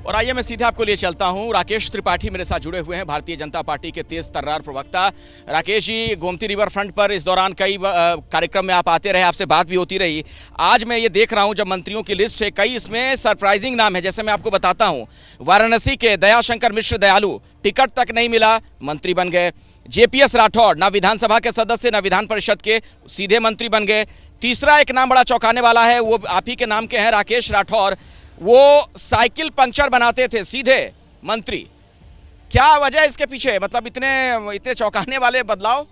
और आइए मैं सीधे आपको लिए चलता हूं। राकेश त्रिपाठी मेरे साथ जुड़े हुए हैं, भारतीय जनता पार्टी के तेज तर्रार प्रवक्ता। राकेश जी, गोमती रिवर फ्रंट पर इस दौरान कई कार्यक्रम में आप आते रहे, आपसे बात भी होती रही। आज मैं ये देख रहा हूं, जब मंत्रियों की लिस्ट है, कई इसमें सरप्राइजिंग नाम है। जैसे मैं आपको बताता हूं, वाराणसी के दयाशंकर मिश्र दयालु, टिकट तक नहीं मिला, मंत्री बन गए। जेपीएस राठौड़, ना विधानसभा के सदस्य ना विधान परिषद के, सीधे मंत्री बन गए। तीसरा एक नाम बड़ा चौंकाने वाला है, वो आप ही के नाम के हैं, राकेश राठौर। वो साइकिल पंक्चर बनाते थे, सीधे मंत्री। क्या वजह है इसके पीछे, मतलब इतने चौंकाने वाले बदलाव?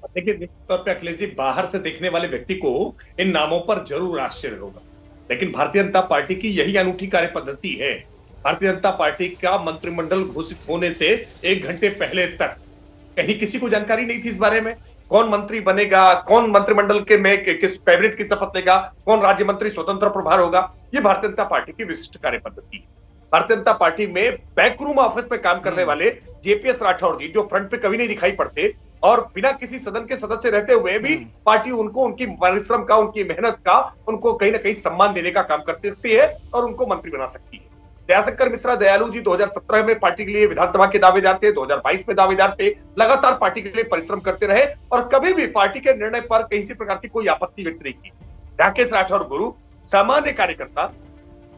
देखिए, निश्चित तौर पे अखिलेश जी, बाहर से देखने वाले व्यक्ति को इन नामों पर जरूर आश्चर्य होगा, लेकिन भारतीय जनता पार्टी की यही अनूठी कार्य पद्धति है। भारतीय जनता पार्टी का मंत्रिमंडल घोषित होने से 1 घंटे पहले तक कहीं किसी को जानकारी नहीं थी इस बारे में। कौन मंत्री बनेगा, कौन मंत्रिमंडल के में किस कैबिनेट की शपथ लेगा, कौन राज्य मंत्री स्वतंत्र प्रभार होगा, ये भारतीय जनता पार्टी की विशिष्ट कार्य पद्धति है। भारतीय जनता पार्टी में बैकरूम ऑफिस में काम करने वाले जेपीएस राठौर जी, जो फ्रंट पे कभी नहीं दिखाई पड़ते और बिना किसी सदन के सदस्य रहते हुए भी पार्टी उनको उनकी परिश्रम का, उनकी मेहनत का, उनको कहीं ना कहीं सम्मान देने का काम करती रहती है और उनको मंत्री बना सकती है। दयाशंकर मिश्रा दयालु जी 2017 में पार्टी के लिए विधानसभा के दावेदार थे, 2022 में दावेदार थे, लगातार पार्टी के लिए परिश्रम करते रहे और कभी भी पार्टी के निर्णय पर किसी प्रकार की कोई आपत्ति व्यक्त नहीं की। राकेश राठौर गुरु, सामान्य कार्यकर्ता,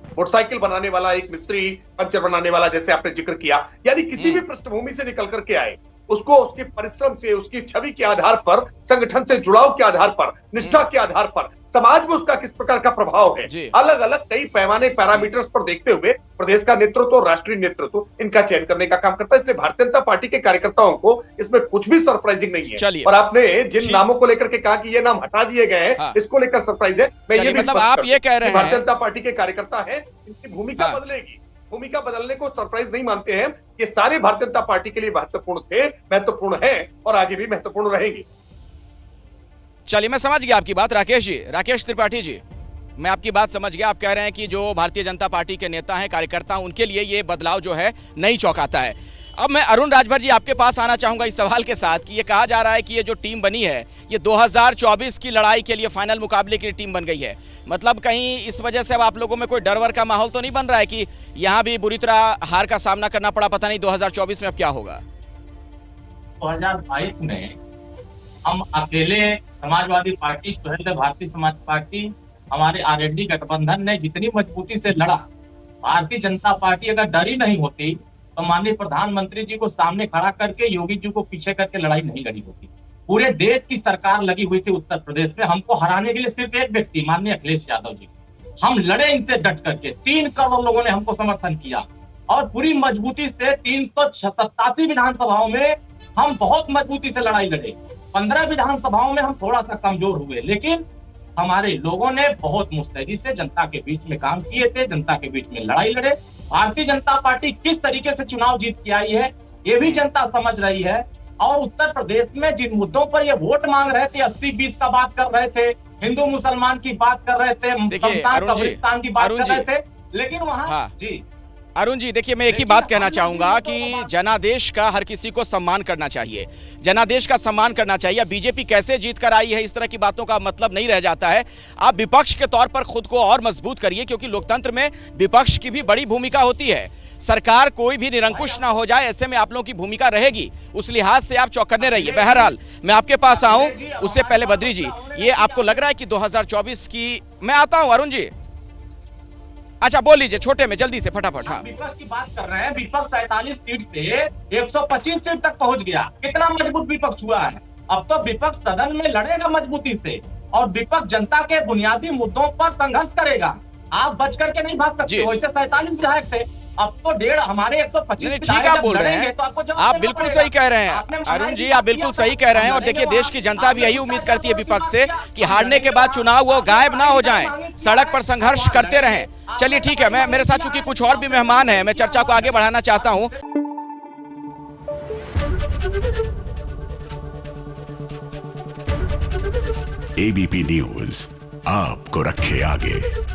मोटरसाइकिल बनाने वाला, एक मिस्त्री, पंचर बनाने वाला, जैसे आपने जिक्र किया, यानी किसी भी पृष्ठभूमि से निकल करके आए, उसको उसके परिश्रम से, उसकी छवि के आधार पर, संगठन से जुड़ाव के आधार पर, निष्ठा के आधार पर, समाज में उसका किस प्रकार का प्रभाव है, अलग अलग कई पैमाने पैरामीटर्स पर देखते हुए प्रदेश का नेतृत्व और राष्ट्रीय नेतृत्व इनका चयन करने का काम करता है। इसलिए भारतीय जनता पार्टी के कार्यकर्ताओं को इसमें कुछ भी सरप्राइजिंग नहीं है। और आपने जिन नामों को लेकर के कहा कि ये नाम हटा दिए गए हैं, इसको लेकर सरप्राइज है। मैं ये भी मतलब आप ये कह रहे हैं भारतीय जनता पार्टी के कार्यकर्ता है, इनकी भूमिका बदलेगी। भूमिका बदलने को सरप्राइज नहीं मानते हैं। ये सारे भारतीय जनता पार्टी के लिए महत्वपूर्ण थे, महत्वपूर्ण हैं और आगे भी महत्वपूर्ण रहेंगे। चलिए, मैं समझ गया आपकी बात राकेश जी, राकेश त्रिपाठी जी, मैं आपकी बात समझ गया। आप कह रहे हैं कि जो भारतीय जनता पार्टी के नेता हैं, कार्यकर्ता, उनके लिए ये बदलाव जो है नहीं चौंकाता है। अब मैं अरुण राजभर जी आपके पास आना चाहूंगा इस सवाल के साथ कि ये कहा जा रहा है कि ये जो टीम बनी है, ये 2024 की लड़ाई के लिए, फाइनल मुकाबले के लिए टीम बन गई है। मतलब कहीं इस वजह से अब आप लोगों में कोई डर वर का माहौल तो नहीं बन रहा है कि यहां भी बुरी तरह हार का सामना करना पड़ा, पता नहीं 2024 में अब क्या होगा? 2022 में हम अकेले समाजवादी पार्टी, सुहेलदेव भारतीय समाज पार्टी, हमारे आरएलडी गठबंधन ने जितनी मजबूती से लड़ा, भारतीय जनता पार्टी अगर डरी नहीं होती तो माननीय प्रधानमंत्री जी को सामने खड़ा करके, योगी जी को पीछे करके लड़ाई नहीं लड़ी होती। पूरे देश की सरकार लगी हुई थी उत्तर प्रदेश में हमको हराने के लिए, सिर्फ एक व्यक्ति माननीय अखिलेश यादव जी। हम लड़े इनसे डट करके, 3 करोड़ लोगों ने हमको समर्थन किया और पूरी मजबूती से 387 विधानसभाओं में हम बहुत मजबूती से लड़ाई लड़े। 15 विधानसभाओं में हम थोड़ा सा कमजोर हुए, लेकिन हमारे लोगों ने बहुत मुस्तैदी से जनता के बीच में काम किए थे, जनता के बीच में लड़ाई लड़े। भारतीय जनता पार्टी किस तरीके से चुनाव जीत के आई है, ये भी जनता समझ रही है। और उत्तर प्रदेश में जिन मुद्दों पर ये वोट मांग रहे थे, 80-20 का बात कर रहे थे, हिंदू मुसलमान की बात कर रहे थे, कब्रिस्तान की बात कर रहे थे, लेकिन वहां जी अरुण जी, देखिए, मैं एक ही बात कहना चाहूंगा कि जनादेश का हर किसी को सम्मान करना चाहिए, जनादेश का सम्मान करना चाहिए। बीजेपी कैसे जीत कर आई है, इस तरह की बातों का मतलब नहीं रह जाता है। आप विपक्ष के तौर पर खुद को और मजबूत करिए, क्योंकि लोकतंत्र में विपक्ष की भी बड़ी भूमिका होती है। सरकार कोई भी निरंकुश ना हो जाए, ऐसे में आप लोगों की भूमिका रहेगी, उस लिहाज से आप चौकन्ने रहिए। बहरहाल मैं आपके पास आऊं उससे पहले बद्री जी, ये आपको लग रहा है कि 2024 की, मैं आता हूं अरुण जी, अच्छा बोल लीजिए छोटे में, जल्दी से फटाफट। हाँ, विपक्ष की बात कर रहे हैं। विपक्ष 47 सीट से 125 सीट तक पहुंच गया। कितना मजबूत विपक्ष हुआ है। अब तो विपक्ष सदन में लड़ेगा मजबूती से और विपक्ष जनता के बुनियादी मुद्दों पर संघर्ष करेगा। आप बच करके नहीं भाग सकते। वैसे 47 विधायक थे, अब तो 1.5 हमारे 125 ठीक आप बोल रहे हैं, तो आप बिल्कुल सही कह रहे हैं अरुण जी, आप बिल्कुल सही कह रहे हैं। और देखिए, देश की जनता भी यही उम्मीद करती है विपक्ष से कि हारने के बाद चुनाव वो गायब ना हो जाएं, सड़क पर संघर्ष करते रहें। चलिए ठीक है, मैं मेरे साथ चूंकि कुछ और भी मेहमान हैं, मैं चर्चा को आगे बढ़ाना चाहता हूं। एबीपी न्यूज आपको रखे आगे।